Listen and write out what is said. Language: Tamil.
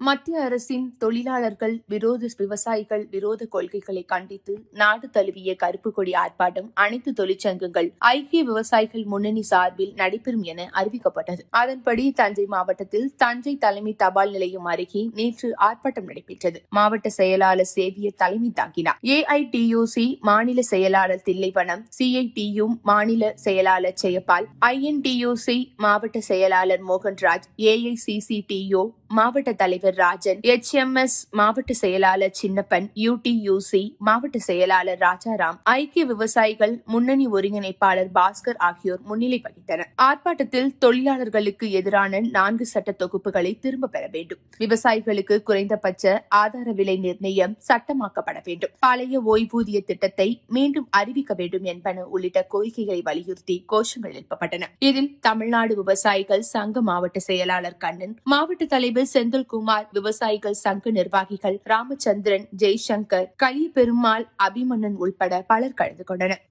மத்திய அரசின் தொழிலாளர்கள் விரோத விவசாயிகள் விரோத கொள்கைகளை கண்டித்து நாடு தழுவிய கருப்பு கொடி ஆர்ப்பாட்டம் அனைத்து தொழிற்சங்கங்கள் ஐக்கிய விவசாயிகள் முன்னணி சார்பில் நடைபெறும் என அறிவிக்கப்பட்டது. அதன்படி தஞ்சை மாவட்டத்தில் தஞ்சை தலைமை தபால் நிலையம் அருகே நேற்று ஆர்ப்பாட்டம் நடைபெற்றது. மாவட்ட செயலாளர் சேவியர் தலைமை தாங்கினார். ஏஐடியூசி மாநில செயலாளர் தில்லைவனம், சிஐடியு மாநில செயலாளர் ஜெயபால், ஐஎன்டியூசி மாவட்ட செயலாளர் மோகன்ராஜ், ஏஐசிசிடியு மாவட்ட தலைவர் ராஜன், HMS மாவட்ட செயலாளர் சின்னப்பன், UTUC மாவட்ட செயலாளர் ராஜாராம், ஐக்கிய விவசாயிகள் முன்னணி ஒருங்கிணைப்பாளர் பாஸ்கர் ஆகியோர் முன்னிலை வகித்தனர். ஆர்ப்பாட்டத்தில் தொழிலாளர்களுக்கு எதிரான 4 சட்ட தொகுப்புகளை திரும்ப பெற வேண்டும், விவசாயிகளுக்கு குறைந்தபட்ச ஆதார விலை நிர்ணயம் சட்டமாக்கப்பட வேண்டும், பழைய ஓய்வூதிய திட்டத்தை மீண்டும் அறிவிக்க வேண்டும் என்பன உள்ளிட்ட கோரிக்கைகளை வலியுறுத்தி கோஷங்கள் எழுப்பப்பட்டன. இதில் தமிழ்நாடு விவசாயிகள் சங்க மாவட்ட செயலாளர் கண்ணன், மாவட்ட தலைவர் செந்தில்குமார், விவசாயிகள் சங்க நிர்வாகிகள் ராமச்சந்திரன், ஜெய்சங்கர், கலிய பெருமாள், அபிமன்னன் உள்பட பலர் கலந்து கொண்டனர்.